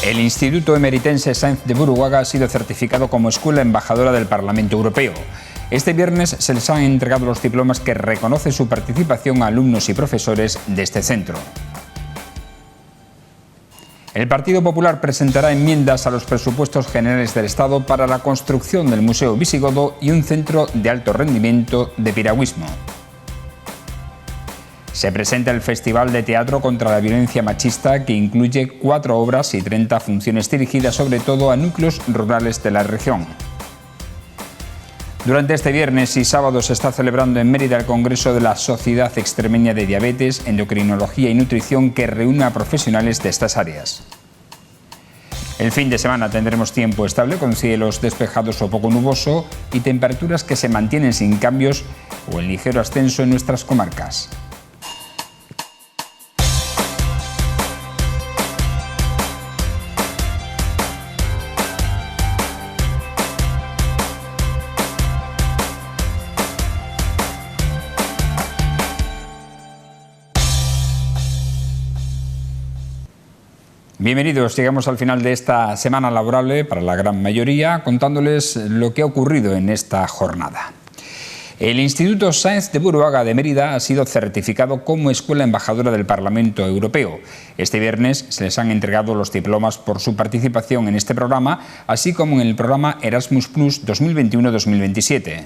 El Instituto Emeritense Sáenz de Buruaga ha sido certificado como escuela embajadora del Parlamento Europeo. Este viernes se les han entregado los diplomas que reconocen su participación a alumnos y profesores de este centro. El Partido Popular presentará enmiendas a los presupuestos generales del Estado para la construcción del Museo Visigodo y un centro de alto rendimiento de piragüismo. Se presenta el Festival de Teatro contra la Violencia Machista, que incluye 4 obras y 30 funciones dirigidas sobre todo a núcleos rurales de la región. Durante este viernes y sábado se está celebrando en Mérida el Congreso de la Sociedad Extremeña de Diabetes, Endocrinología y Nutrición, que reúne a profesionales de estas áreas. El fin de semana tendremos tiempo estable con cielos despejados o poco nuboso y temperaturas que se mantienen sin cambios o en ligero ascenso en nuestras comarcas. Bienvenidos, llegamos al final de esta semana laborable para la gran mayoría, contándoles lo que ha ocurrido en esta jornada. El Instituto Sáenz de Buruaga de Mérida ha sido certificado como escuela embajadora del Parlamento Europeo. Este viernes se les han entregado los diplomas por su participación en este programa, así como en el programa Erasmus Plus 2021-2027.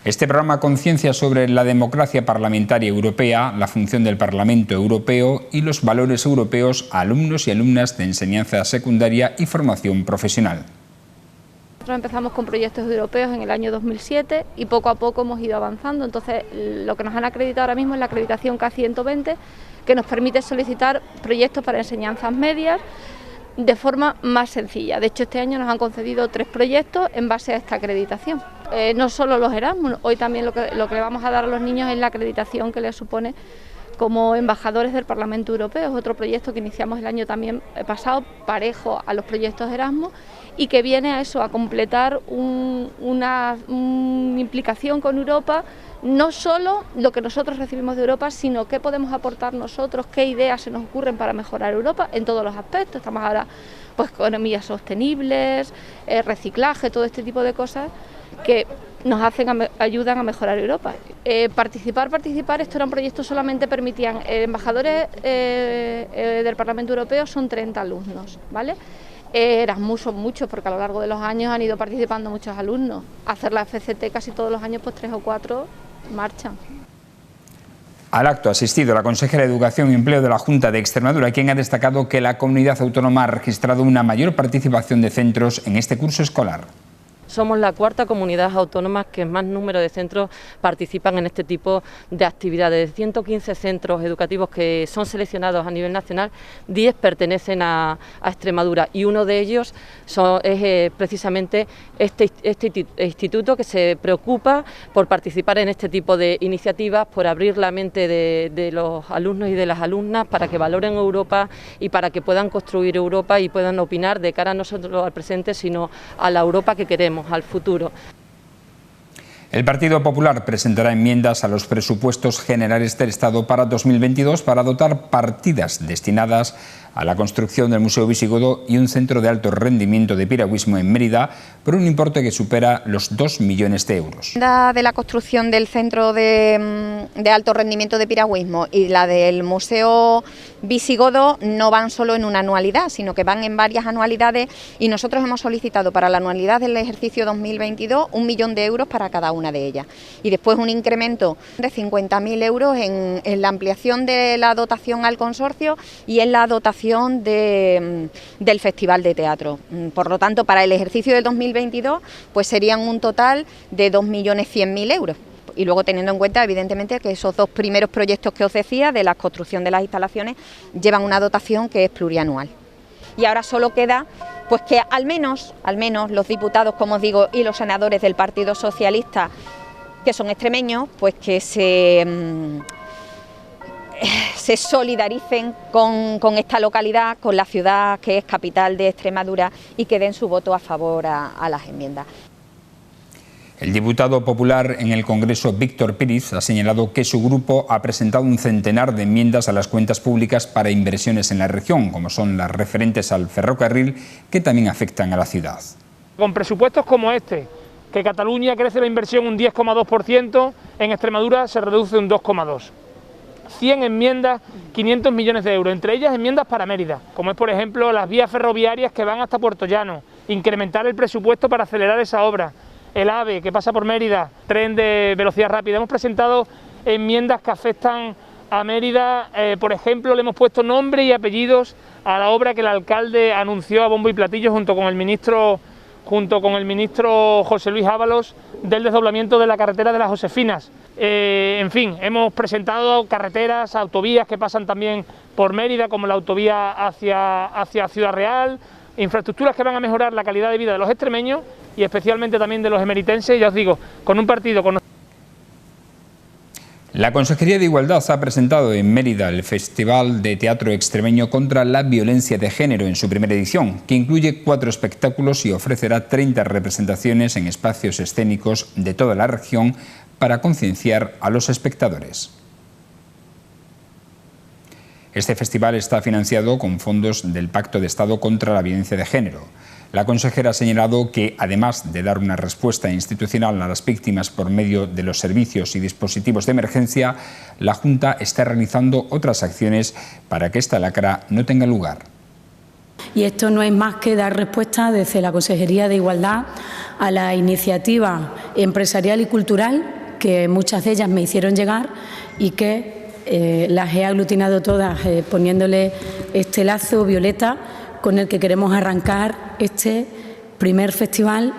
Este programa conciencia sobre la democracia parlamentaria europea, la función del Parlamento Europeo y los valores europeos a alumnos y alumnas de enseñanza secundaria y formación profesional. Nosotros empezamos con proyectos europeos en el año 2007 y poco a poco hemos ido avanzando. Entonces, lo que nos han acreditado ahora mismo es la acreditación K120, que nos permite solicitar proyectos para enseñanzas medias de forma más sencilla. De hecho, este año nos han concedido 3 proyectos en base a esta acreditación. No solo los Erasmus, hoy también lo que le vamos a dar a los niños es la acreditación que les supone como embajadores del Parlamento Europeo. Es otro proyecto que iniciamos el año también pasado, parejo a los proyectos Erasmus, y que viene a eso, a completar una implicación con Europa, no solo lo que nosotros recibimos de Europa, sino qué podemos aportar nosotros, qué ideas se nos ocurren para mejorar Europa en todos los aspectos. Estamos ahora, pues, economías sostenibles, reciclaje, todo este tipo de cosas que nos ayudan a mejorar Europa. Participar, esto era un proyecto, solamente permitían embajadores del Parlamento Europeo, son 30 alumnos, ¿vale? Erasmus son muchos, porque a lo largo de los años han ido participando muchos alumnos. Hacer la FCT casi todos los años, pues 3 o 4 marchan. Al acto ha asistido la consejera de Educación y Empleo de la Junta de Extremadura, quien ha destacado que la comunidad autónoma ha registrado una mayor participación de centros en este curso escolar. Somos la 4ª comunidad autónoma que más número de centros participan en este tipo de actividades. De 115 centros educativos que son seleccionados a nivel nacional, 10 pertenecen a Extremadura, y uno de ellos es precisamente este instituto, que se preocupa por participar en este tipo de iniciativas, por abrir la mente de los alumnos y de las alumnas para que valoren Europa y para que puedan construir Europa y puedan opinar de cara no solo al presente, sino a la Europa que queremos, al futuro. El Partido Popular presentará enmiendas a los presupuestos generales del Estado para 2022 para dotar partidas destinadas a la construcción del Museo Visigodo y un centro de alto rendimiento de piragüismo en Mérida por un importe que supera los 2 millones de euros. La de la construcción del centro de alto rendimiento de piragüismo y la del Museo Visigodo no van solo en una anualidad, sino que van en varias anualidades, y nosotros hemos solicitado para la anualidad del ejercicio 2022 1 millón de euros para cada una de ellas, y después un incremento de 50.000 euros en la ampliación de la dotación al consorcio y en la dotación del Festival de Teatro. Por lo tanto, para el ejercicio del 2022 pues serían un total de 2.100.000 euros. Y luego, teniendo en cuenta, evidentemente, que esos 2 primeros proyectos que os decía de la construcción de las instalaciones llevan una dotación que es plurianual. Y ahora solo queda pues que al menos los diputados, como os digo, y los senadores del Partido Socialista, que son extremeños, pues que se solidaricen con esta localidad, con la ciudad que es capital de Extremadura, y que den su voto a favor a las enmiendas. El diputado popular en el Congreso, Víctor Píriz, ha señalado que su grupo ha presentado un centenar de enmiendas a las cuentas públicas para inversiones en la región, como son las referentes al ferrocarril, que también afectan a la ciudad. Con presupuestos como este, que Cataluña crece la inversión un 10,2%, en Extremadura se reduce un 2,2%. 100 enmiendas, 500 millones de euros, entre ellas enmiendas para Mérida, como es por ejemplo las vías ferroviarias que van hasta Puerto Llano, incrementar el presupuesto para acelerar esa obra, el AVE que pasa por Mérida, tren de velocidad rápida. Hemos presentado enmiendas que afectan a Mérida, por ejemplo le hemos puesto nombre y apellidos a la obra que el alcalde anunció a bombo y platillo junto con el ministro José Luis Ábalos, del desdoblamiento de la carretera de las Josefinas. En fin, hemos presentado carreteras, autovías que pasan también por Mérida, como la autovía hacia Ciudad Real, infraestructuras que van a mejorar la calidad de vida de los extremeños y especialmente también de los emeritenses, ya os digo, con un partido con... La Consejería de Igualdad ha presentado en Mérida el Festival de Teatro Extremeño contra la Violencia de Género en su primera edición, que incluye 4 espectáculos y ofrecerá 30 representaciones en espacios escénicos de toda la región para concienciar a los espectadores. Este festival está financiado con fondos del Pacto de Estado contra la Violencia de Género. La consejera ha señalado que, además de dar una respuesta institucional a las víctimas por medio de los servicios y dispositivos de emergencia, la Junta está realizando otras acciones para que esta lacra no tenga lugar. Y esto no es más que dar respuesta desde la Consejería de Igualdad a la iniciativa empresarial y cultural que muchas de ellas me hicieron llegar y que las he aglutinado todas poniéndole este lazo violeta con el que queremos arrancar este primer festival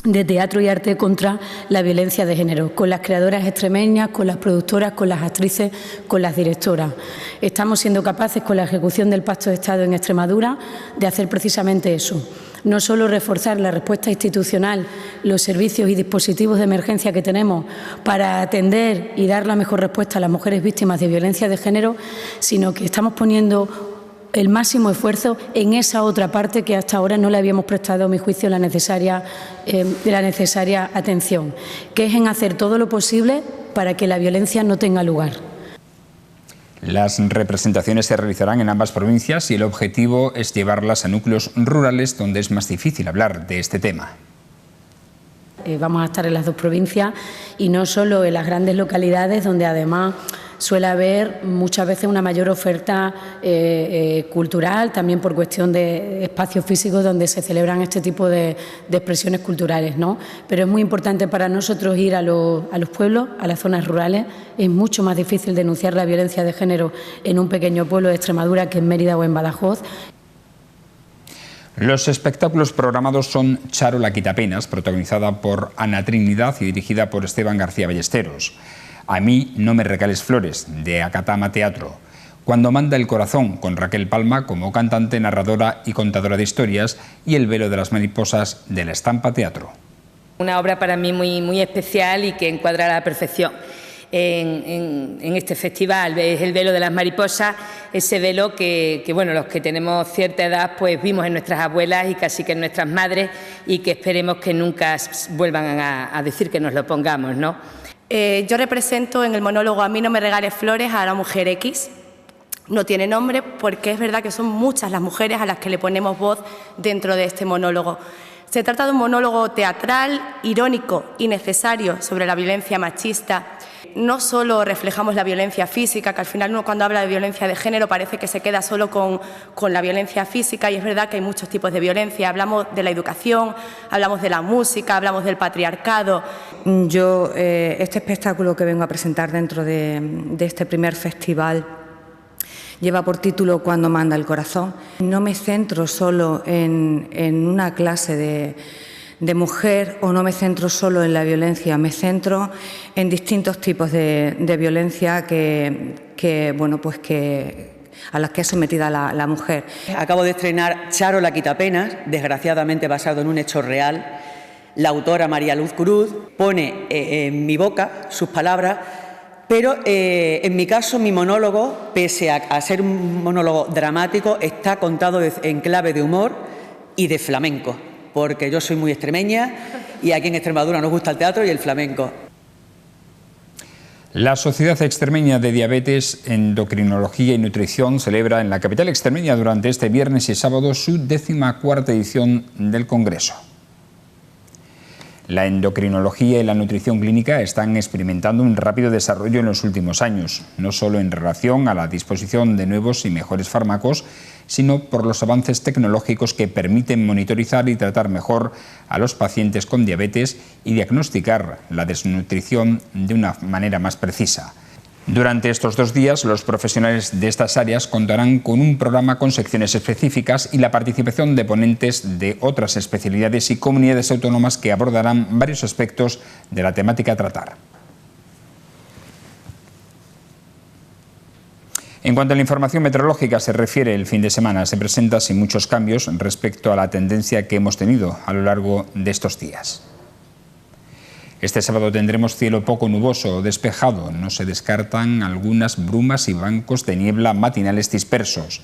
de teatro y arte contra la violencia de género, con las creadoras extremeñas, con las productoras, con las actrices, con las directoras. Estamos siendo capaces, con la ejecución del Pacto de Estado en Extremadura, de hacer precisamente eso. No solo reforzar la respuesta institucional, los servicios y dispositivos de emergencia que tenemos para atender y dar la mejor respuesta a las mujeres víctimas de violencia de género, sino que estamos poniendo el máximo esfuerzo en esa otra parte que hasta ahora no le habíamos prestado, a mi juicio, la necesaria atención, que es en hacer todo lo posible para que la violencia no tenga lugar. Las representaciones se realizarán en ambas provincias y el objetivo es llevarlas a núcleos rurales donde es más difícil hablar de este tema. Vamos a estar en las 2 provincias y no solo en las grandes localidades donde además suele haber muchas veces una mayor oferta cultural, también por cuestión de espacios físicos donde se celebran este tipo de expresiones culturales, ¿no? Pero es muy importante para nosotros ir a los pueblos, a las zonas rurales. Es mucho más difícil denunciar la violencia de género en un pequeño pueblo de Extremadura que en Mérida o en Badajoz. Los espectáculos programados son Charo la Quitapenas, protagonizada por Ana Trinidad y dirigida por Esteban García Ballesteros. A mí no me regales flores, de Acatama Teatro. Cuando manda el corazón, con Raquel Palma como cantante, narradora y contadora de historias, y El velo de las mariposas, de La Estampa Teatro. Una obra para mí muy especial y que encuadra a la perfección en este festival. Es El velo de las mariposas, ese velo que bueno, los que tenemos cierta edad pues vimos en nuestras abuelas y casi que en nuestras madres, y que esperemos que nunca vuelvan a decir que nos lo pongamos, ¿no? Yo represento en el monólogo A mí no me regales flores a la mujer X. No tiene nombre porque es verdad que son muchas las mujeres a las que le ponemos voz dentro de este monólogo. Se trata de un monólogo teatral, irónico y necesario sobre la violencia machista. No solo reflejamos la violencia física, que al final uno cuando habla de violencia de género parece que se queda solo con la violencia física, y es verdad que hay muchos tipos de violencia. Hablamos de la educación, hablamos de la música, hablamos del patriarcado. Yo, este espectáculo que vengo a presentar dentro de este primer festival lleva por título Cuando manda el corazón. No me centro solo en una clase de mujer, o no me centro solo en la violencia, me centro en distintos tipos de violencia a las que es sometida la mujer. Acabo de estrenar Charo la Quitapenas, desgraciadamente basado en un hecho real. La autora María Luz Cruz pone en mi boca sus palabras, pero en mi caso mi monólogo, pese a ser un monólogo dramático, está contado en clave de humor y de flamenco. porque yo soy muy extremeña y aquí en Extremadura nos gusta el teatro y el flamenco. La Sociedad Extremeña de Diabetes, Endocrinología y Nutrición celebra en la capital extremeña durante este viernes y sábado su 14ª edición del Congreso. La endocrinología y la nutrición clínica están experimentando un rápido desarrollo en los últimos años, no solo en relación a la disposición de nuevos y mejores fármacos, sino por los avances tecnológicos que permiten monitorizar y tratar mejor a los pacientes con diabetes y diagnosticar la desnutrición de una manera más precisa. Durante estos 2 días, los profesionales de estas áreas contarán con un programa con secciones específicas y la participación de ponentes de otras especialidades y comunidades autónomas que abordarán varios aspectos de la temática a tratar. En cuanto a la información meteorológica se refiere, el fin de semana se presenta sin muchos cambios respecto a la tendencia que hemos tenido a lo largo de estos días. Este sábado tendremos cielo poco nuboso o despejado. No se descartan algunas brumas y bancos de niebla matinales dispersos.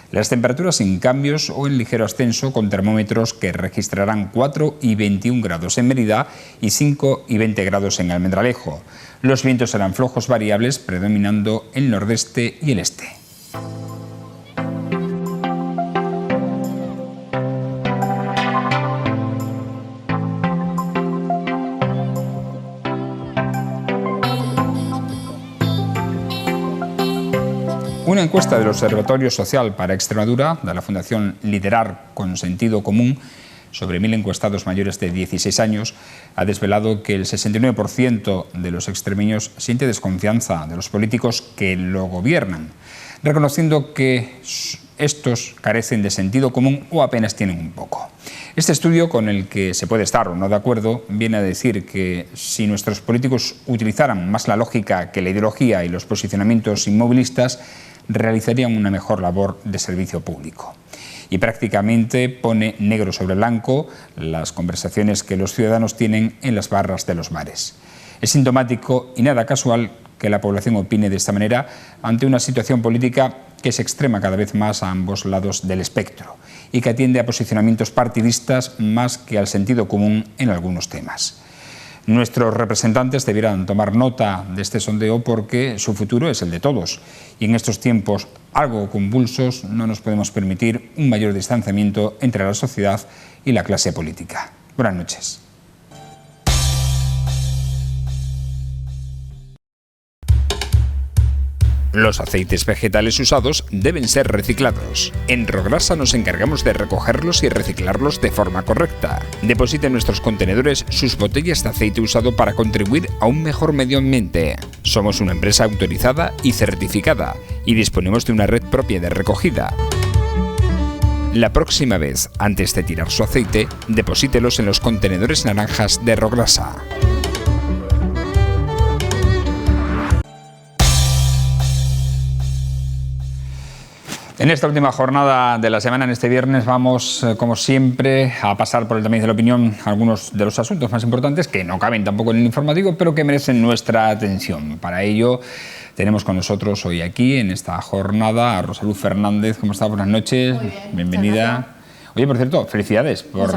Las temperaturas sin cambios o en ligero ascenso, con termómetros que registrarán 4 y 21 grados en Mérida y 5 y 20 grados en Almendralejo. Los vientos serán flojos variables, predominando el nordeste y el este. Una encuesta del Observatorio Social para Extremadura, de la Fundación Liderar con Sentido Común, sobre 1000 encuestados mayores de 16 años, ha desvelado que el 69% de los extremeños siente desconfianza de los políticos que lo gobiernan, reconociendo que estos carecen de sentido común o apenas tienen un poco. Este estudio, con el que se puede estar o no de acuerdo, viene a decir que si nuestros políticos utilizaran más la lógica que la ideología y los posicionamientos inmovilistas, realizarían una mejor labor de servicio público. Y prácticamente pone negro sobre blanco las conversaciones que los ciudadanos tienen en las barras de los bares. Es sintomático y nada casual que la población opine de esta manera ante una situación política que se extrema cada vez más a ambos lados del espectro y que atiende a posicionamientos partidistas más que al sentido común en algunos temas. Nuestros representantes debieran tomar nota de este sondeo porque su futuro es el de todos y en estos tiempos algo convulsos no nos podemos permitir un mayor distanciamiento entre la sociedad y la clase política. Buenas noches. Los aceites vegetales usados deben ser reciclados. En Rograsa nos encargamos de recogerlos y reciclarlos de forma correcta. Deposite en nuestros contenedores sus botellas de aceite usado para contribuir a un mejor medio ambiente. Somos una empresa autorizada y certificada y disponemos de una red propia de recogida. La próxima vez, antes de tirar su aceite, deposítelos en los contenedores naranjas de Rograsa. En esta última jornada de la semana, en este viernes, vamos, como siempre, a pasar por el tamiz de la opinión algunos de los asuntos más importantes, que no caben tampoco en el informativo, pero que merecen nuestra atención. Para ello, tenemos con nosotros hoy aquí, en esta jornada, a Rosaluz Fernández. ¿Cómo está? Buenas noches. Muy bien, bienvenida. Oye, por cierto, felicidades por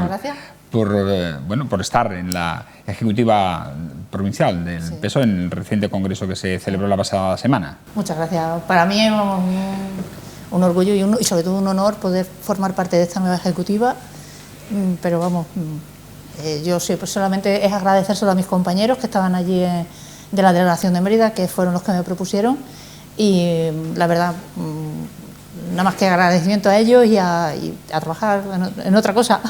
estar en la ejecutiva provincial del PSOE en el reciente congreso que se celebró la pasada semana. Muchas gracias. Para mí es un orgullo y sobre todo un honor poder formar parte de esta nueva ejecutiva, pero vamos, yo solamente es agradecérselo a mis compañeros que estaban allí de la delegación de Mérida, que fueron los que me propusieron, y la verdad, nada más que agradecimiento a ellos y a trabajar en otra cosa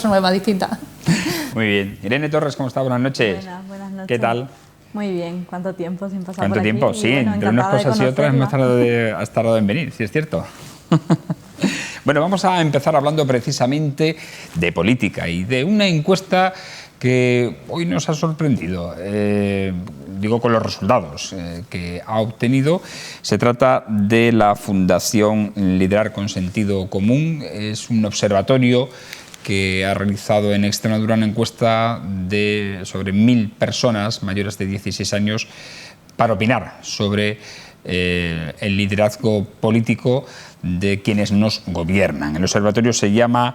nueva, distinta. Muy bien. Irene Torres, ¿cómo está? Buenas noches. Buenas noches. ¿Qué tal? Muy bien, ¿cuánto tiempo sin pasar por aquí? ¿Cuánto tiempo? Sí, bueno, entre unas cosas y otras has tardado en venir, sí es cierto. Bueno, vamos a empezar hablando precisamente de política y de una encuesta que hoy nos ha sorprendido, digo con los resultados que ha obtenido. Se trata de la Fundación Liderar con Sentido Común, es un observatorio que ha realizado en Extremadura una encuesta sobre 1000 personas mayores de 16 años para opinar sobre el liderazgo político de quienes nos gobiernan. El observatorio se llama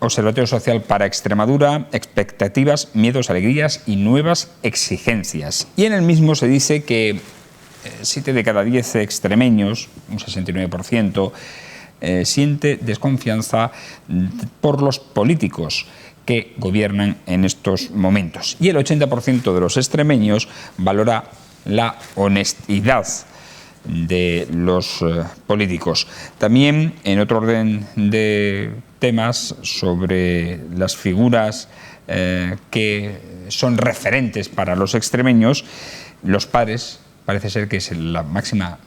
Observatorio Social para Extremadura, expectativas, miedos, alegrías y nuevas exigencias. Y en el mismo se dice que 7 de cada 10 extremeños, un 69%, siente desconfianza por los políticos que gobiernan en estos momentos. Y el 80% de los extremeños valora la honestidad de los políticos. También, en otro orden de temas, sobre las figuras que son referentes para los extremeños, los padres parece ser que es la máxima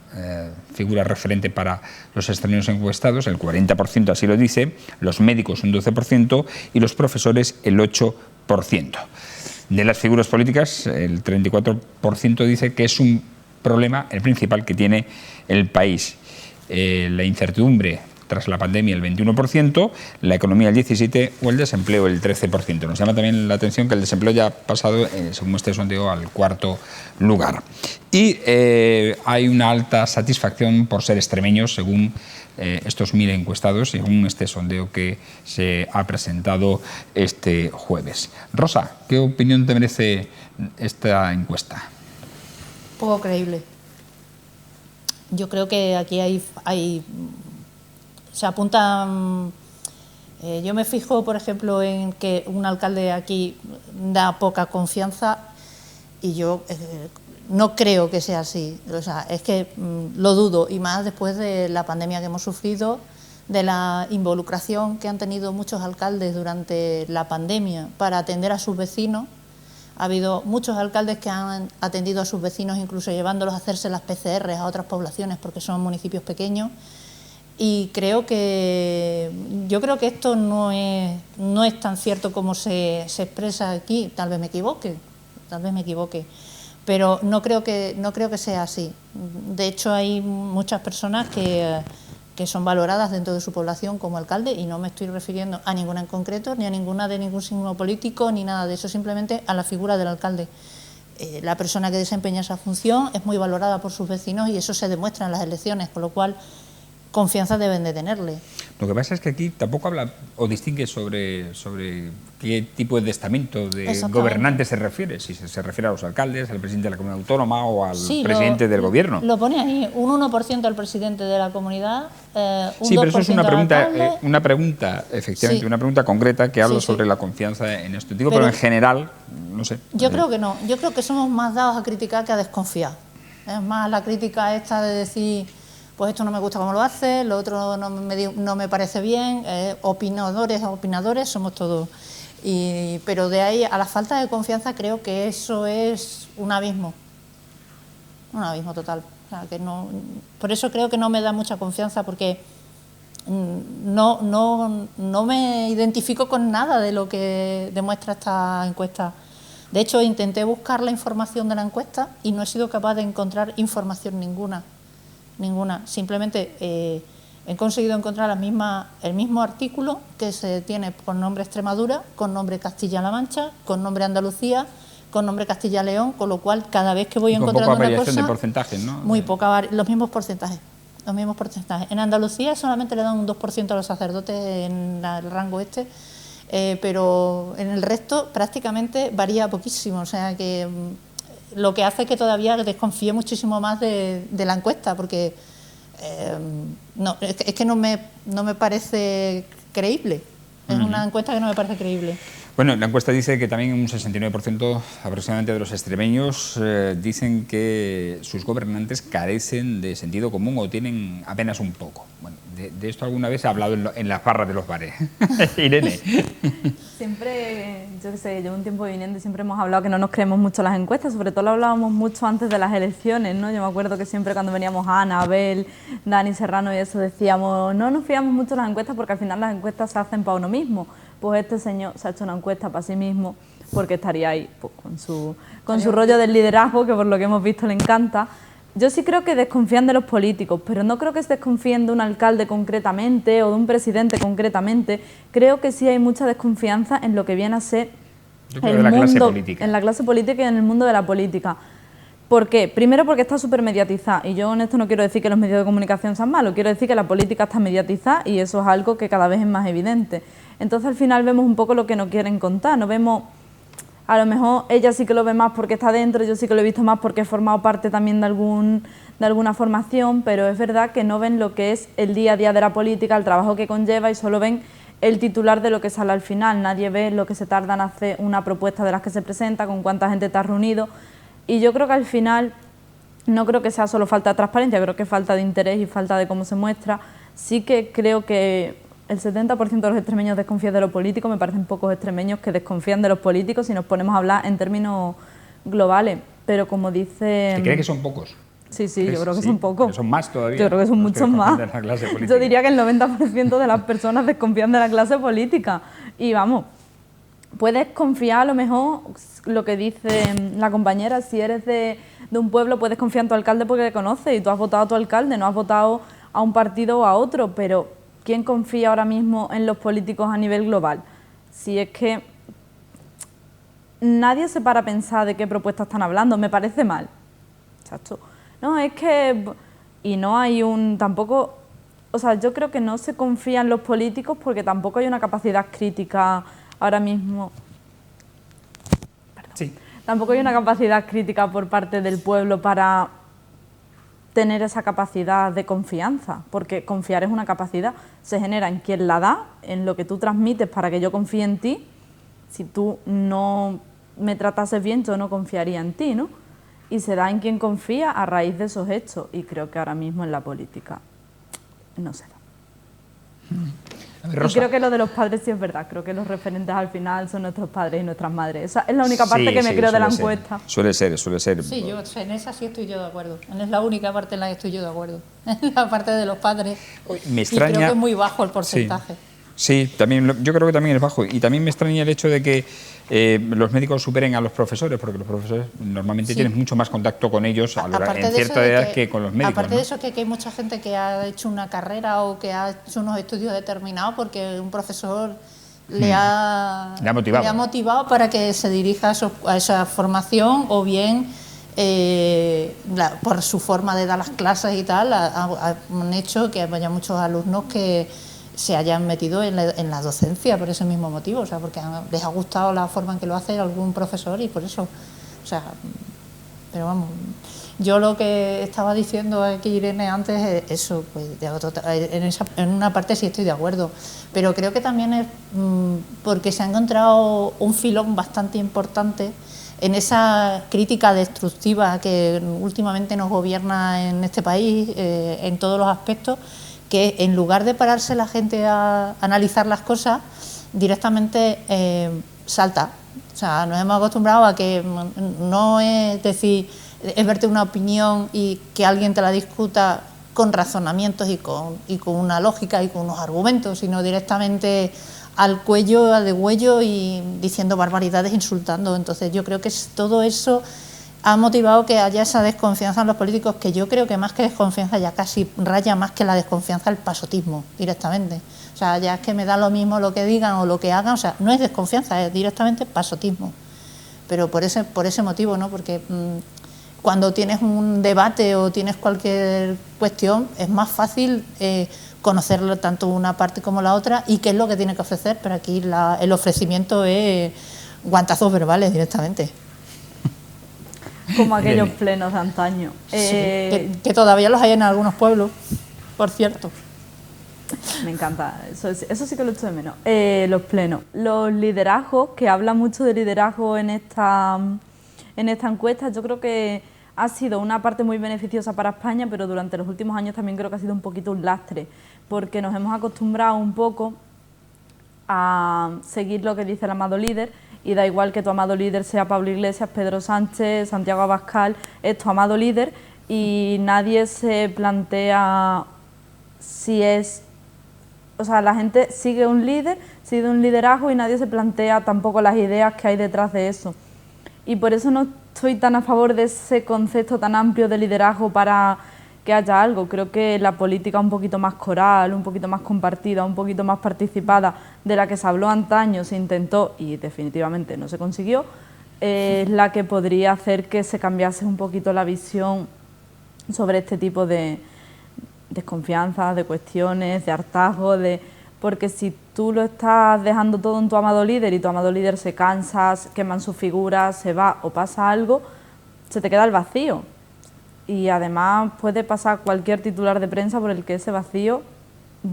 figura referente para los extremeños encuestados, el 40% así lo dice, los médicos un 12% y los profesores el 8%. De las figuras políticas, el 34% dice que es un problema, el principal que tiene el país. La incertidumbre tras la pandemia el 21%, la economía el 17% o el desempleo el 13%. Nos llama también la atención que el desempleo ya ha pasado, según este sondeo, al 4º lugar. Y hay una alta satisfacción por ser extremeños, según estos 1000 encuestados, según este sondeo que se ha presentado este jueves. Rosa, ¿qué opinión te merece esta encuesta? Poco creíble. Yo creo que aquí se apuntan. Yo me fijo, por ejemplo, en que un alcalde aquí da poca confianza y yo no creo que sea así. O sea, es que lo dudo, y más después de la pandemia que hemos sufrido, de la involucración que han tenido muchos alcaldes durante la pandemia para atender a sus vecinos. Ha habido muchos alcaldes que han atendido a sus vecinos, incluso llevándolos a hacerse las PCR a otras poblaciones porque son municipios pequeños. Y yo creo que esto no es tan cierto como se expresa aquí. Tal vez me equivoque, pero no creo que sea así. De hecho, hay muchas personas que son valoradas dentro de su población como alcalde, y no me estoy refiriendo a ninguna en concreto, ni a ninguna de ningún signo político, ni nada de eso, simplemente a la figura del alcalde. La persona que desempeña esa función es muy valorada por sus vecinos y eso se demuestra en las elecciones, con lo cual confianza deben de tenerle. Lo que pasa es que aquí tampoco habla o distingue sobre qué tipo de estamento de gobernante se refiere, si se refiere a los alcaldes, al presidente de la comunidad autónoma o al presidente del gobierno. Lo pone ahí, un 1% al presidente de la comunidad, un sí, 2% pero eso es una pregunta, efectivamente, sí, una pregunta concreta que habla sobre la confianza en esto. Digo, pero en general, no sé. Yo creo que no, yo creo que somos más dados a criticar que a desconfiar. Es más la crítica esta de decir, pues esto no me gusta cómo lo hace, lo otro no me parece bien, opinadores somos todos. Pero de ahí a la falta de confianza creo que eso es un abismo total. O sea, que no, por eso creo que no me da mucha confianza, porque no me identifico con nada de lo que demuestra esta encuesta. De hecho, intenté buscar la información de la encuesta y no he sido capaz de encontrar información ninguna. Simplemente he conseguido encontrar el mismo artículo que se tiene con nombre Extremadura, con nombre Castilla-La Mancha, con nombre Andalucía, con nombre Castilla-León, con lo cual cada vez que voy encontrando una cosa... Con poca variación de porcentajes, ¿no? Muy poca, los mismos porcentajes. En Andalucía solamente le dan un 2% a los sacerdotes en el rango este, pero en el resto prácticamente varía poquísimo, o sea que... Lo que hace que todavía desconfíe muchísimo más de la encuesta, porque es que no me parece creíble. Es una encuesta que no me parece creíble. Bueno, la encuesta dice que también un 69% aproximadamente de los extremeños dicen que sus gobernantes carecen de sentido común o tienen apenas un poco. Bueno, de esto alguna vez se ha hablado en las barras de los bares. Irene. Siempre, yo qué sé, llevo un tiempo viniendo y siempre hemos hablado que no nos creemos mucho las encuestas, sobre todo lo hablábamos mucho antes de las elecciones, ¿no? Yo me acuerdo que siempre cuando veníamos Ana, Abel, Dani Serrano y eso decíamos, no nos fiamos mucho de las encuestas porque al final las encuestas se hacen para uno mismo. Pues este señor se ha hecho una encuesta para sí mismo porque estaría ahí pues, con su rollo del liderazgo, que por lo que hemos visto le encanta. Yo sí creo que desconfían de los políticos, pero no creo que se desconfíen de un alcalde concretamente o de un presidente concretamente. Creo que sí hay mucha desconfianza en lo que viene a ser el mundo, en la clase política y en el mundo de la política. ¿Por qué? Primero porque está súper mediatizada, y yo en esto no quiero decir que los medios de comunicación sean malos, quiero decir que la política está mediatizada y eso es algo que cada vez es más evidente. Entonces al final vemos un poco lo que nos quieren contar, no vemos, a lo mejor ella sí que lo ve más porque está dentro, yo sí que lo he visto más porque he formado parte también de alguna formación, pero es verdad que no ven lo que es el día a día de la política, el trabajo que conlleva y solo ven el titular de lo que sale al final, nadie ve lo que se tarda en hacer una propuesta de las que se presenta, con cuánta gente está reunido, y yo creo que al final no creo que sea solo falta de transparencia, creo que falta de interés y falta de cómo se muestra. Sí que creo que el 70% de los extremeños desconfían de los políticos, me parecen pocos extremeños que desconfían de los políticos si nos ponemos a hablar en términos globales, pero como dice... ¿Te cree que son pocos? Sí, yo creo que son pocos. Que son más todavía. Yo creo que son muchos más. Yo diría que el 90% de las personas desconfían de la clase política. Y vamos, puedes confiar a lo mejor, lo que dice la compañera, si eres de un pueblo puedes confiar en tu alcalde porque le conoces y tú has votado a tu alcalde, no has votado a un partido o a otro, pero ¿quién confía ahora mismo en los políticos a nivel global? Si es que nadie se para a pensar de qué propuestas están hablando, me parece mal. Chacho. No, es que... Y no hay tampoco... O sea, yo creo que no se confía en los políticos porque tampoco hay una capacidad crítica ahora mismo. Perdón. Sí. Tampoco hay una capacidad crítica por parte del pueblo para tener esa capacidad de confianza, porque confiar es una capacidad, se genera en quien la da, en lo que tú transmites para que yo confíe en ti. Si tú no me tratases bien, yo no confiaría en ti, ¿no? Y se da en quien confía a raíz de esos hechos, y creo que ahora mismo en la política no se da. Y creo que lo de los padres sí es verdad, creo que los referentes al final son nuestros padres y nuestras madres. Esa es la única parte que me creo de la encuesta. Suele ser. Sí, yo en esa sí estoy yo de acuerdo. Es la única parte en la que estoy yo de acuerdo. En la parte de los padres. Me extraña... Y creo que es muy bajo el porcentaje. Sí, también, yo creo que también es bajo. Y también me extraña el hecho de que los médicos superen a los profesores, porque los profesores normalmente tienen mucho más contacto con ellos en cierta edad que con los médicos. Aparte de eso, que hay mucha gente que ha hecho una carrera o que ha hecho unos estudios determinados porque un profesor le ha motivado para que se dirija a esa formación, o bien por su forma de dar las clases y tal, han hecho que haya muchos alumnos que se hayan metido en la docencia por ese mismo motivo, o sea, porque les ha gustado la forma en que lo hace algún profesor y por eso, o sea, pero vamos, yo lo que estaba diciendo aquí Irene antes es eso, pues en una parte sí estoy de acuerdo, pero creo que también es porque se ha encontrado un filón bastante importante en esa crítica destructiva que últimamente nos gobierna en este país en todos los aspectos, que en lugar de pararse la gente a analizar las cosas, directamente salta. O sea, nos hemos acostumbrado a que no es decir, es verte una opinión y que alguien te la discuta con razonamientos y con una lógica y con unos argumentos, sino directamente al cuello, al degüello y diciendo barbaridades, insultando. Entonces yo creo que todo eso ha motivado que haya esa desconfianza en los políticos, que yo creo que más que desconfianza ya casi raya más que la desconfianza el pasotismo directamente. O sea, ya es que me da lo mismo lo que digan o lo que hagan, o sea, no es desconfianza, es directamente pasotismo. Pero por ese motivo, ¿no? Porque cuando tienes un debate o tienes cualquier cuestión, es más fácil conocerlo tanto una parte como la otra y qué es lo que tiene que ofrecer, pero aquí el ofrecimiento es guantazos verbales directamente. Como aquellos plenos de antaño. Que todavía los hay en algunos pueblos, por cierto. Me encanta, eso sí que lo echo de menos. Los plenos. Los liderazgos, que habla mucho de liderazgo en esta encuesta, yo creo que ha sido una parte muy beneficiosa para España, pero durante los últimos años también creo que ha sido un poquito un lastre, porque nos hemos acostumbrado un poco a seguir lo que dice el amado líder, y da igual que tu amado líder sea Pablo Iglesias, Pedro Sánchez, Santiago Abascal, es tu amado líder, y nadie se plantea si es... O sea, la gente sigue un líder, sigue un liderazgo y nadie se plantea tampoco las ideas que hay detrás de eso. Y por eso no estoy tan a favor de ese concepto tan amplio de liderazgo para que haya algo. Creo que la política un poquito más coral, un poquito más compartida, un poquito más participada, de la que se habló antaño, se intentó y definitivamente no se consiguió, es la que podría hacer que se cambiase un poquito la visión sobre este tipo de desconfianza, de cuestiones, de hartazgo, porque si tú lo estás dejando todo en tu amado líder y tu amado líder se cansa, queman sus figuras, se va o pasa algo, se te queda el vacío. Y además puede pasar cualquier titular de prensa por el que ese vacío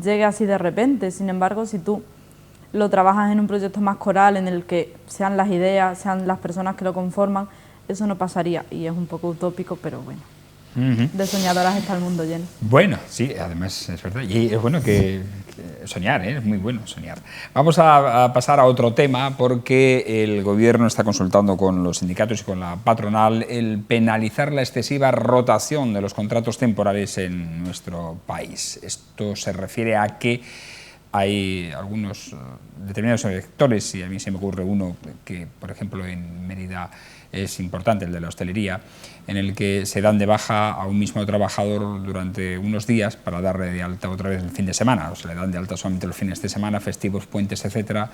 llegue así de repente. Sin embargo, si tú lo trabajas en un proyecto más coral, en el que sean las ideas, sean las personas que lo conforman, eso no pasaría. Y es un poco utópico, pero bueno. De soñadoras está el mundo lleno. Bueno, sí, además es verdad. Y es bueno que soñar, es muy bueno soñar. Vamos a pasar a otro tema, porque el Gobierno está consultando con los sindicatos y con la patronal el penalizar la excesiva rotación de los contratos temporales en nuestro país. Esto se refiere a que hay algunos determinados sectores, y a mí se me ocurre uno que, por ejemplo, en Mérida es importante, el de la hostelería, en el que se dan de baja a un mismo trabajador durante unos días para darle de alta otra vez el fin de semana, o se le dan de alta solamente los fines de semana, festivos, puentes, etcétera.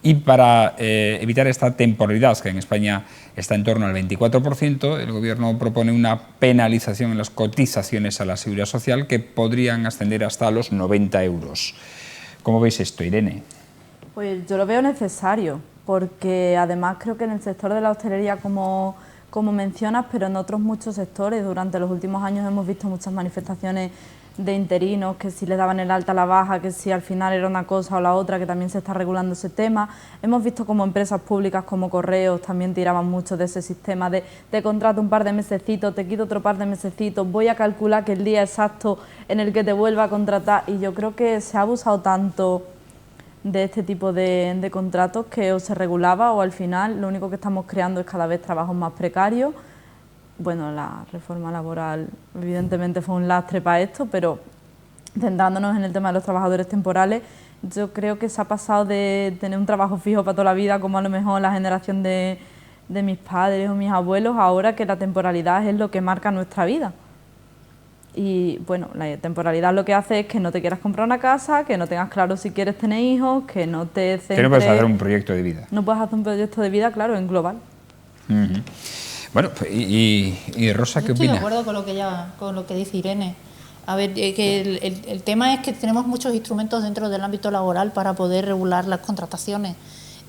Y para evitar esta temporalidad, que en España está en torno al 24%, el Gobierno propone una penalización en las cotizaciones a la Seguridad Social que podrían ascender hasta los 90 euros. ¿Cómo veis esto, Irene? Pues yo lo veo necesario, porque además creo que en el sector de la hostelería, como mencionas, pero en otros muchos sectores, durante los últimos años hemos visto muchas manifestaciones de interinos, que si le daban el alta a la baja, que si al final era una cosa o la otra, que también se está regulando ese tema. Hemos visto como empresas públicas como Correos también tiraban mucho de ese sistema de te contrato un par de mesecitos, te quito otro par de mesecitos, voy a calcular que el día exacto en el que te vuelva a contratar, y yo creo que se ha abusado tanto de este tipo de contratos que o se regulaba o al final lo único que estamos creando es cada vez trabajos más precarios. Bueno, la reforma laboral evidentemente fue un lastre para esto, pero centrándonos en el tema de los trabajadores temporales, yo creo que se ha pasado de tener un trabajo fijo para toda la vida, como a lo mejor la generación de mis padres o mis abuelos, ahora que la temporalidad es lo que marca nuestra vida. Y bueno, la temporalidad lo que hace es que no te quieras comprar una casa, que no tengas claro si quieres tener hijos, que no te centres... Que no puedes hacer un proyecto de vida. No puedes hacer un proyecto de vida, claro, en global. Bueno, y Rosa, ¿qué opina? Estoy de acuerdo con lo que dice Irene. A ver, que el tema es que tenemos muchos instrumentos dentro del ámbito laboral para poder regular las contrataciones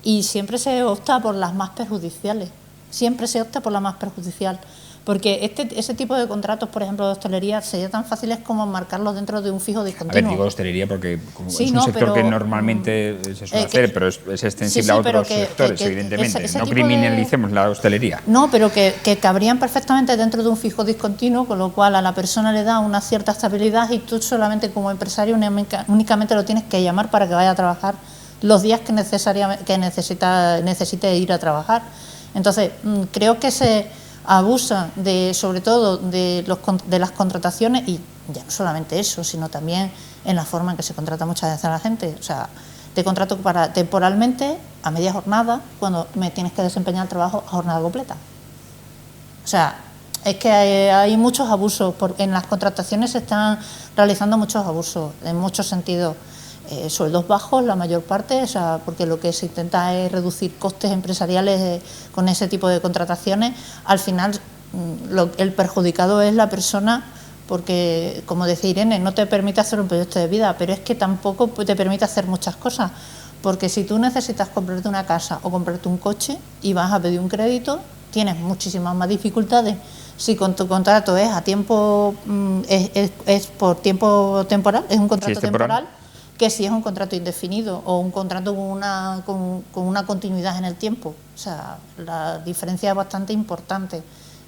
y siempre se opta por las más perjudiciales. Siempre se opta por la más perjudicial. Porque ese tipo de contratos, por ejemplo, de hostelería, sería tan fáciles como marcarlos dentro de un fijo discontinuo. A ver, digo hostelería porque sí, es un sector que normalmente se suele hacer, pero es extensible a otros sectores, evidentemente. No criminalicemos la hostelería. No, pero que cabrían perfectamente dentro de un fijo discontinuo, con lo cual a la persona le da una cierta estabilidad y tú solamente como empresario únicamente lo tienes que llamar para que vaya a trabajar los días que necesite ir a trabajar. Entonces, creo que se abusa sobre todo de las contrataciones, y ya no solamente eso, sino también en la forma en que se contrata muchas veces a la gente. O sea, te contrato temporalmente a media jornada cuando me tienes que desempeñar el trabajo a jornada completa. O sea, es que hay muchos abusos, en las contrataciones se están realizando muchos abusos en muchos sentidos. Sueldos bajos, la mayor parte, o sea, porque lo que se intenta es reducir costes empresariales con ese tipo de contrataciones. Al final, el perjudicado es la persona, porque, como decía Irene, no te permite hacer un proyecto de vida, pero es que tampoco te permite hacer muchas cosas, porque si tú necesitas comprarte una casa o comprarte un coche y vas a pedir un crédito, tienes muchísimas más dificultades. Si con tu contrato es a tiempo, es por tiempo temporal, es un contrato temporal, que si es un contrato indefinido o un contrato con una continuidad en el tiempo. O sea, la diferencia es bastante importante.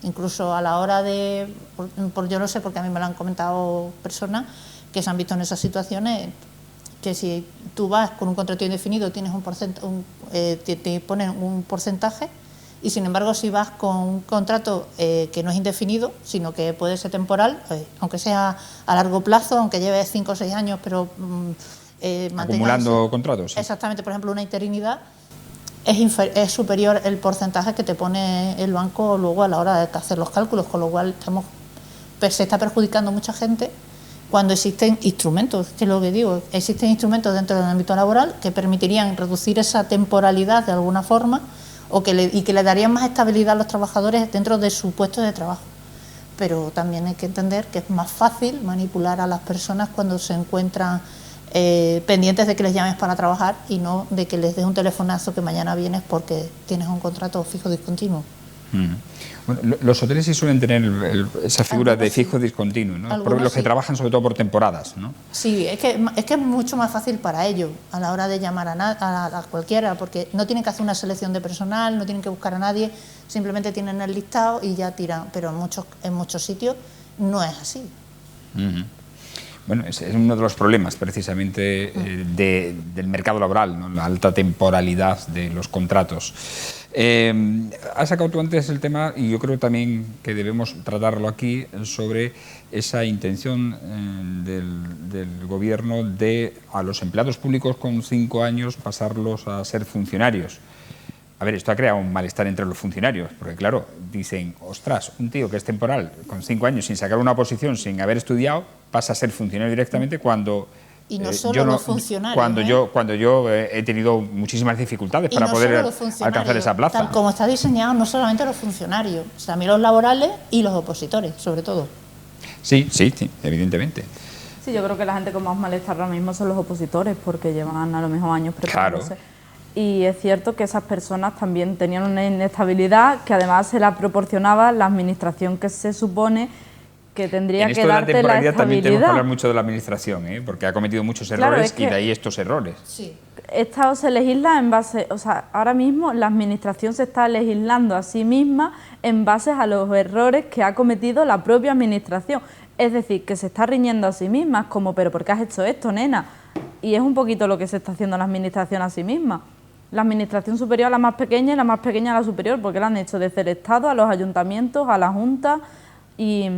Incluso a la hora de, yo lo sé porque a mí me lo han comentado personas que se han visto en esas situaciones, que si tú vas con un contrato indefinido tienes te ponen un porcentaje, y sin embargo si vas con un contrato que no es indefinido, sino que puede ser temporal, aunque sea a largo plazo, aunque lleve 5 o 6 años, pero acumulando contratos. Exactamente, por ejemplo, una interinidad, es superior el porcentaje que te pone el banco luego a la hora de hacer los cálculos, con lo cual se está perjudicando mucha gente cuando existen instrumentos, que es lo que digo, existen instrumentos dentro del ámbito laboral que permitirían reducir esa temporalidad de alguna forma y que le darían más estabilidad a los trabajadores dentro de su puesto de trabajo. Pero también hay que entender que es más fácil manipular a las personas cuando se encuentran pendientes de que les llames para trabajar y no de que les des un telefonazo que mañana vienes porque tienes un contrato fijo discontinuo. Bueno, los hoteles sí suelen tener esa figura de fijo discontinuo, ¿no? Por los que trabajan sobre todo por temporadas, ¿no? Sí, es que es mucho más fácil para ellos a la hora de llamar a cualquiera, porque no tienen que hacer una selección de personal, no tienen que buscar a nadie, simplemente tienen el listado y ya tiran, pero en muchos sitios no es así. Bueno, es uno de los problemas precisamente del mercado laboral, ¿no? La alta temporalidad de los contratos. Has sacado tú antes el tema, y yo creo también que debemos tratarlo aquí, sobre esa intención del gobierno de a los empleados públicos con 5 años pasarlos a ser funcionarios. A ver, esto ha creado un malestar entre los funcionarios, porque claro, dicen, ostras, un tío que es temporal, con 5 años, sin sacar una oposición, sin haber estudiado, pasa a ser funcionario directamente cuando... Y no solo los funcionarios. Cuando yo he tenido muchísimas dificultades para poder alcanzar esa plaza. Tal como está diseñado, no solamente los funcionarios, también los laborales y los opositores, sobre todo. Sí, evidentemente. Sí, yo creo que la gente con más malestar ahora mismo son los opositores, porque llevan a lo mejor años preparándose. Claro. Y es cierto que esas personas también tenían una inestabilidad que además se la proporcionaba la administración, que se supone que tendría que darte la estabilidad. En esto de la temporalidad también tenemos que hablar mucho de la administración, porque ha cometido muchos errores, y de ahí estos errores. Sí. Esto se legisla en base, o sea, ahora mismo la administración se está legislando a sí misma en base a los errores que ha cometido la propia administración. Es decir, que se está riñendo a sí misma, como, pero ¿por qué has hecho esto, nena? Y es un poquito lo que se está haciendo la administración a sí misma. La administración superior a la más pequeña y la más pequeña a la superior, porque la han hecho desde el Estado a los ayuntamientos, a la Junta y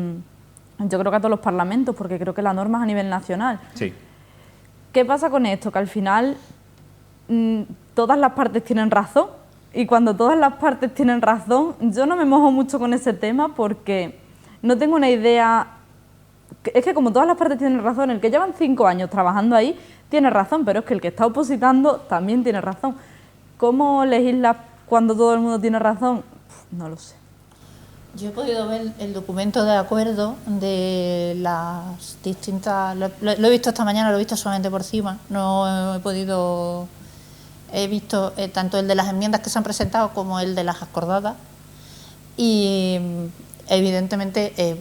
yo creo que a todos los parlamentos, porque creo que la norma es a nivel nacional. Sí. ¿Qué pasa con esto? Que al final todas las partes tienen razón, y cuando todas las partes tienen razón, yo no me mojo mucho con ese tema porque no tengo una idea. Es que como todas las partes tienen razón, el que llevan 5 años trabajando ahí tiene razón, pero es que el que está opositando también tiene razón. ¿Cómo legislas cuando todo el mundo tiene razón? No lo sé. Yo he podido ver el documento de acuerdo de las distintas... Lo he visto esta mañana, lo he visto solamente por encima. No he podido... He visto tanto el de las enmiendas que se han presentado como el de las acordadas. Y evidentemente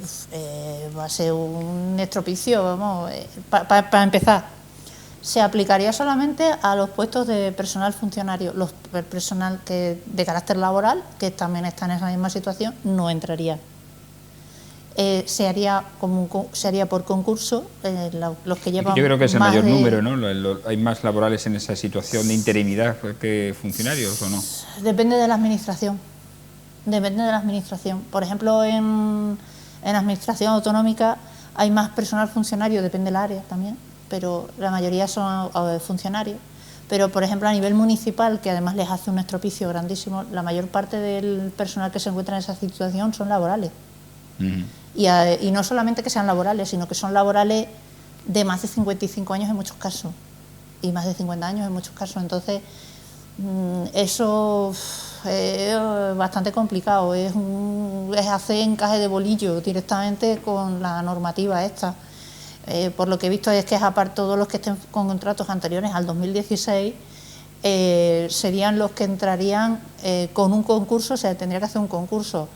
va a ser un estropicio, vamos, para empezar. Se aplicaría solamente a los puestos de personal funcionario, el personal de carácter laboral, que también está en esa misma situación, no entraría. Se haría por concurso, los que llevan. Yo creo que es el mayor número, ¿no? ¿Hay más laborales en esa situación de interinidad que funcionarios o no? Depende de la administración. Depende de la administración. Por ejemplo, en administración autonómica hay más personal funcionario, depende del área también, pero la mayoría son funcionarios. Pero, por ejemplo, a nivel municipal, que además les hace un estropicio grandísimo, la mayor parte del personal que se encuentra en esa situación son laborales. Y no solamente que sean laborales, sino que son laborales de más de 55 años en muchos casos, y más de 50 años en muchos casos. Entonces, eso es bastante complicado, es hacer encaje de bolillo directamente con la normativa esta. Por lo que he visto es que aparte todos los que estén con contratos anteriores al 2016 serían los que entrarían con un concurso, o sea, tendría que hacer un concurso.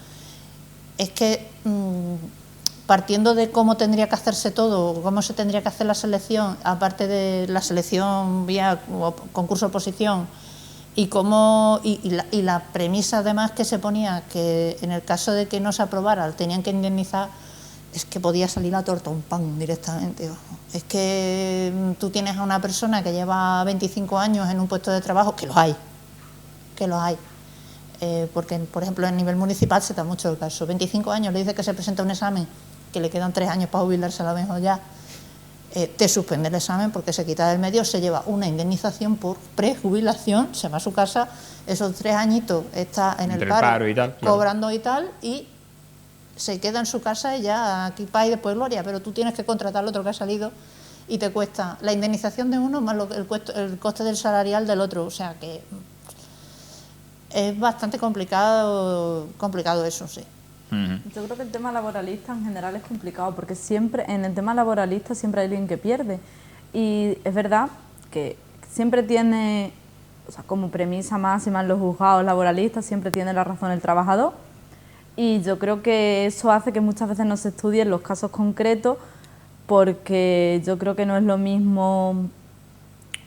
Es que partiendo de cómo tendría que hacerse todo, cómo se tendría que hacer la selección, aparte de la selección vía concurso-oposición, y la premisa además que se ponía, que en el caso de que no se aprobara tenían que indemnizar, es que podía salir la torta un pan directamente. Es que tú tienes a una persona que lleva 25 años en un puesto de trabajo, que los hay, porque por ejemplo en nivel municipal se da mucho el caso, 25 años, le dice que se presenta un examen, que le quedan 3 años para jubilarse a lo mejor ya, te suspende el examen porque se quita del medio, se lleva una indemnización por prejubilación, se va a su casa, esos 3 añitos está en el paro y tal, cobrando y tal, y se queda en su casa y ya aquí paz y después gloria, pero tú tienes que contratar al otro que ha salido y te cuesta la indemnización de uno más el coste del salarial del otro, o sea que es bastante complicado eso, sí. Yo creo que el tema laboralista en general es complicado porque siempre en el tema laboralista siempre hay alguien que pierde Y es verdad que siempre tiene, o sea, como premisa máxima en los juzgados laboralistas, siempre tiene la razón el trabajador, y yo creo que eso hace que muchas veces no se estudien los casos concretos, porque yo creo que no es lo mismo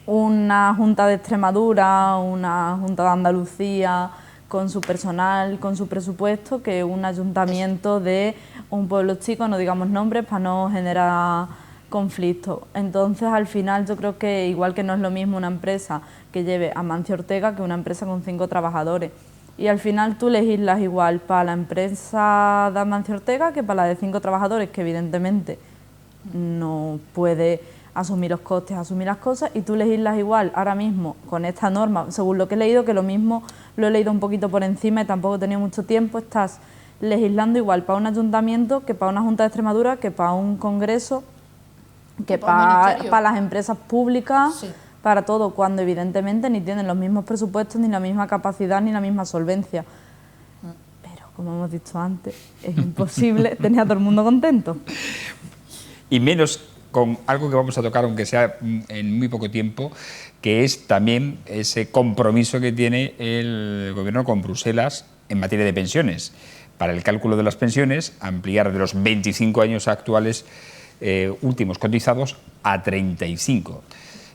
una Junta de Extremadura, una Junta de Andalucía, con su personal, con su presupuesto, que un ayuntamiento de un pueblo chico, no digamos nombres para no generar conflictos. Entonces, al final, yo creo que igual que no es lo mismo una empresa que lleve a Amancio Ortega que una empresa con 5 trabajadores. Y al final tú legislas igual para la empresa de Amancio Ortega que para la de 5 trabajadores, que evidentemente no puede asumir los costes, asumir las cosas, y tú legislas igual ahora mismo con esta norma, según lo que he leído, que lo mismo lo he leído un poquito por encima y tampoco he tenido mucho tiempo, estás legislando igual para un ayuntamiento que para una Junta de Extremadura, que para un congreso, que para las empresas públicas, sí, para todo, cuando evidentemente ni tienen los mismos presupuestos, ni la misma capacidad, ni la misma solvencia. Pero, como hemos dicho antes, es imposible tener a todo el mundo contento. Y menos con algo que vamos a tocar, aunque sea en muy poco tiempo, que es también ese compromiso que tiene el Gobierno con Bruselas en materia de pensiones. Para el cálculo de las pensiones, ampliar de los 25 años actuales últimos cotizados a 35.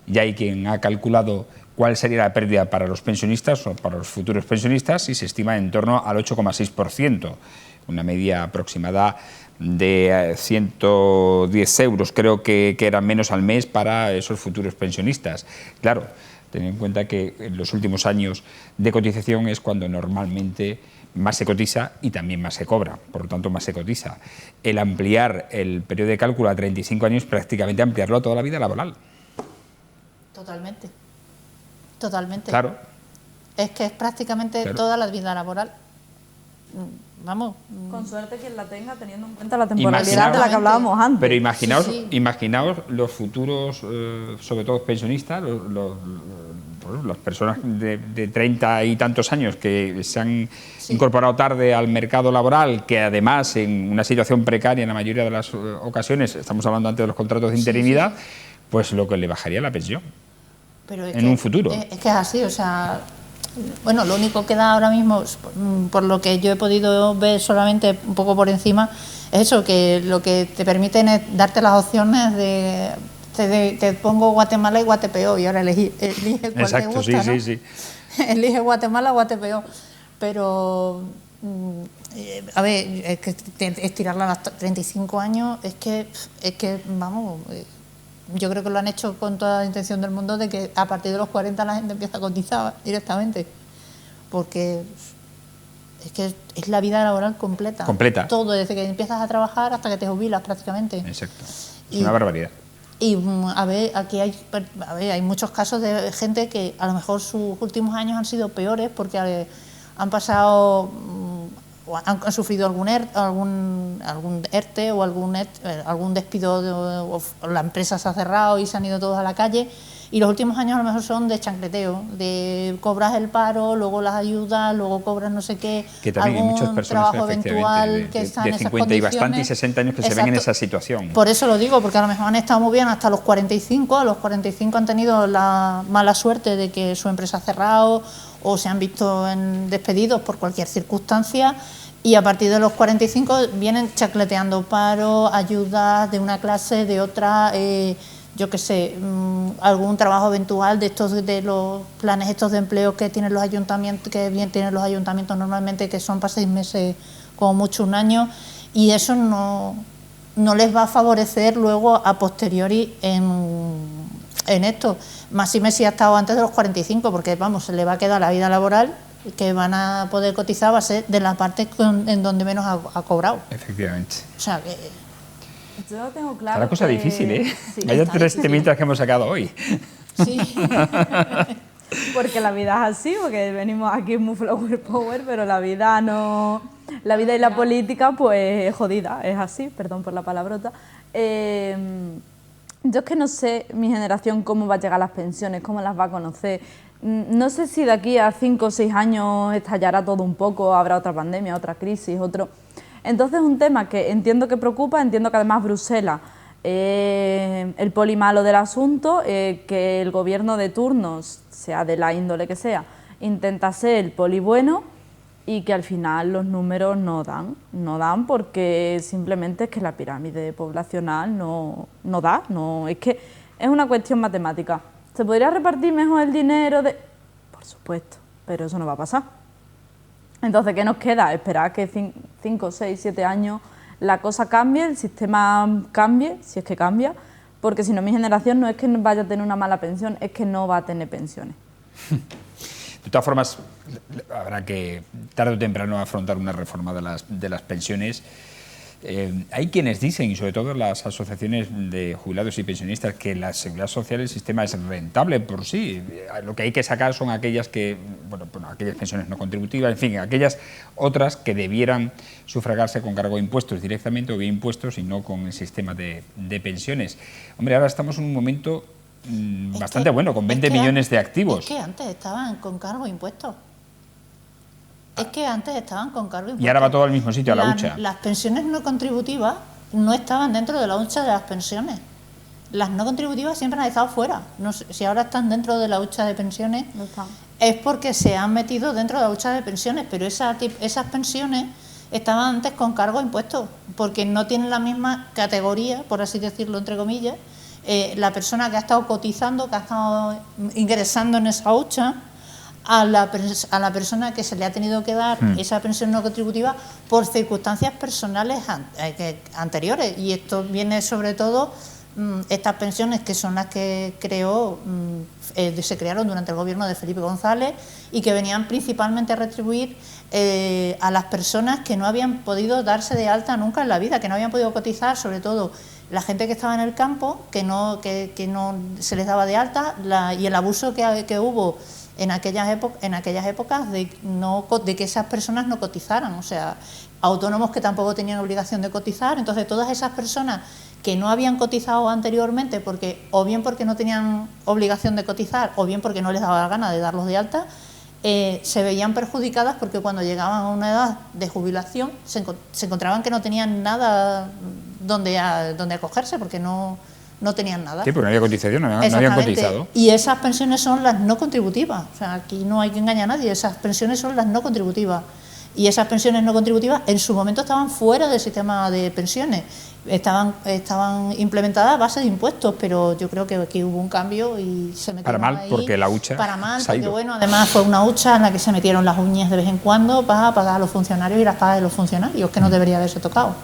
Ya hay quien ha calculado cuál sería la pérdida para los pensionistas o para los futuros pensionistas y se estima en torno al 8,6%, una media aproximada de 110 euros, creo que eran menos al mes para esos futuros pensionistas. Claro, ten en cuenta que en los últimos años de cotización es cuando normalmente más se cotiza y también más se cobra, por lo tanto más se cotiza. El ampliar el periodo de cálculo a 35 años es prácticamente ampliarlo a toda la vida laboral. Totalmente, totalmente. Claro. Es que es prácticamente toda la vida laboral. Vamos. Con suerte quien la tenga, teniendo en cuenta la temporalidad de la que hablábamos antes. Pero imaginaos los futuros, sobre todo pensionistas, las personas de 30 y tantos años que se han incorporado tarde al mercado laboral, que además en una situación precaria en la mayoría de las ocasiones, estamos hablando antes de los contratos de interinidad, pues lo que le bajaría la pensión. Pero en un futuro. Es que es así, o sea, bueno, lo único que da ahora mismo, por lo que yo he podido ver solamente un poco por encima, es eso, que lo que te permiten es darte las opciones de te pongo Guatemala y Guatepeo, y ahora elige cuál te gusta, ¿no? sí. Elige Guatemala o Guatepeo, pero a ver, es que estirarla a los 35 años, es que vamos, yo creo que lo han hecho con toda la intención del mundo de que a partir de los 40 la gente empieza a cotizar directamente, porque es que es la vida laboral completa. Todo, desde que empiezas a trabajar hasta que te jubilas prácticamente. Exacto. Es una barbaridad. Y a ver, aquí hay muchos casos de gente que a lo mejor sus últimos años han sido peores porque han pasado, han sufrido algún ERTE o algún despido, o la empresa se ha cerrado y se han ido todos a la calle, y los últimos años a lo mejor son de chancleteo, de cobras el paro, luego las ayudas, luego cobras no sé qué, que también hay muchas personas trabajo eventual que están en esas 50 y bastante y 60 años que se ven en esa situación. Por eso lo digo, porque a lo mejor han estado muy bien hasta los 45, a los 45 han tenido la mala suerte de que su empresa ha cerrado o se han visto despedidos por cualquier circunstancia, y a partir de los 45 vienen chacleteando paro, ayudas de una clase, de otra, yo qué sé, algún trabajo eventual de los planes estos de empleo que tienen los ayuntamientos, que bien tienen los ayuntamientos normalmente, que son para 6 meses, como mucho un año, y eso no les va a favorecer luego a posteriori en esto. Máxime si ha estado antes de los 45, porque vamos, se le va a quedar la vida laboral que van a poder cotizar, va a ser de la parte en donde menos ha cobrado. Efectivamente. O sea que... Yo tengo claro. Es una cosa difícil, ¿eh? Sí, vaya 3 temitas que hemos sacado hoy. Sí. Porque la vida es así, porque venimos aquí muy flower power, pero la vida no. La vida y la política, pues es jodida, es así, perdón por la palabrota. Yo es que no sé mi generación cómo va a llegar a las pensiones, cómo las va a conocer. No sé si de aquí a 5 o 6 años estallará todo un poco, habrá otra pandemia, otra crisis, otro... Entonces es un tema que entiendo que preocupa, entiendo que además Bruselas el poli malo del asunto, que el gobierno de turnos, sea de la índole que sea, intenta ser el poli bueno y que al final los números no dan porque simplemente es que la pirámide poblacional no da, es que es una cuestión matemática. ¿Se podría repartir mejor el dinero? Por supuesto, pero eso no va a pasar. Entonces, ¿qué nos queda? Esperar que 5, 6, 7 años la cosa cambie, el sistema cambie, si es que cambia, porque si no mi generación no es que vaya a tener una mala pensión, es que no va a tener pensiones. De todas formas, habrá que tarde o temprano afrontar una reforma de las pensiones. Hay quienes dicen, y sobre todo las asociaciones de jubilados y pensionistas, que la seguridad social, el sistema es rentable por sí. Lo que hay que sacar son aquellas aquellas pensiones no contributivas, en fin, aquellas otras que debieran sufragarse con cargo de impuestos directamente o vía impuestos y no con el sistema de pensiones. Hombre, ahora estamos en un momento bastante bueno, con 20 millones de activos. Es que antes estaban con cargo de impuestos. Es que antes estaban con cargo de impuestos. Y ahora va todo al mismo sitio, a la hucha. Las pensiones no contributivas no estaban dentro de la hucha de las pensiones. Las no contributivas siempre han estado fuera. No sé, si ahora están dentro de la hucha de pensiones, No están. es porque se han metido dentro de la hucha de pensiones, pero esas pensiones estaban antes con cargo de impuestos, porque no tienen la misma categoría, por así decirlo, entre comillas. La persona que ha estado cotizando, que ha estado ingresando en esa hucha, a la persona que se le ha tenido que dar esa pensión no contributiva por circunstancias personales anteriores. Y esto viene sobre todo, estas pensiones que son las que se crearon durante el gobierno de Felipe González y que venían principalmente a retribuir a las personas que no habían podido darse de alta nunca en la vida, que no habían podido cotizar, sobre todo la gente que estaba en el campo, que no se les daba de alta, y el abuso que hubo en aquellas épocas de que esas personas no cotizaran, o sea, autónomos que tampoco tenían obligación de cotizar. Entonces todas esas personas que no habían cotizado anteriormente, o bien porque no tenían obligación de cotizar, o bien porque no les daba la gana de darlos de alta, se veían perjudicadas porque cuando llegaban a una edad de jubilación se encontraban que no tenían nada donde acogerse, porque no tenían nada. Sí, porque no había cotización, no habían cotizado. Y esas pensiones son las no contributivas. O sea, aquí no hay que engañar a nadie, esas pensiones son las no contributivas. Y esas pensiones no contributivas en su momento estaban fuera del sistema de pensiones. Estaban implementadas a base de impuestos, pero yo creo que aquí hubo un cambio y se metieron para mal, ahí, porque la hucha para mal, se ha ido. porque bueno, además fue una hucha en la que se metieron las uñas de vez en cuando para pagar a los funcionarios y las pagas de los funcionarios, que no debería haberse tocado.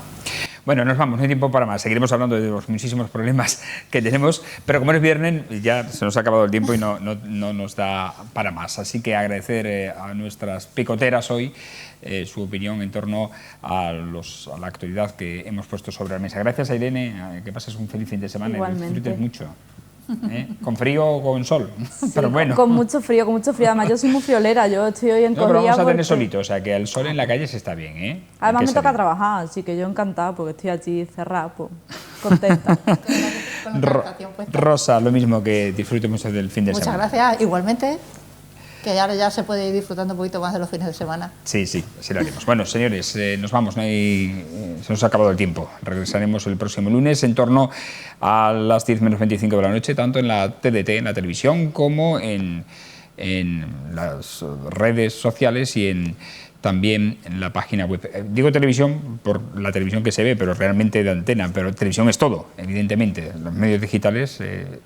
Bueno, nos vamos, no hay tiempo para más. Seguiremos hablando de los muchísimos problemas que tenemos, pero como es viernes ya se nos ha acabado el tiempo y no nos da para más. Así que agradecer a nuestras picoteras hoy su opinión en torno a la actualidad que hemos puesto sobre la mesa. Gracias a Irene, que pases un feliz fin de semana. Igualmente. Y disfrutes mucho. ¿Con frío o con sol? Sí, pero bueno. Con mucho frío. Además, yo soy muy friolera, yo estoy hoy en No, pero vamos a tener porque... solito, o sea que el sol en la calle se está bien, ¿eh? Además me toca trabajar, así que yo encantada porque estoy allí cerrada, pues contenta. Rosa, lo mismo, que disfrute mucho del fin de semana. Muchas gracias, igualmente, que ahora ya se puede ir disfrutando un poquito más de los fines de semana. Sí, así lo haremos. Bueno, señores, nos vamos, se nos ha acabado el tiempo. Regresaremos el próximo lunes en torno a las 10 menos 25 de la noche, tanto en la TDT, en la televisión, como en las redes sociales y también en la página web. Digo televisión por la televisión que se ve, pero realmente de antena, pero televisión es todo, evidentemente, los medios digitales,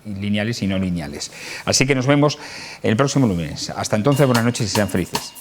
lineales y no lineales. Así que nos vemos el próximo lunes. Hasta entonces, buenas noches y sean felices.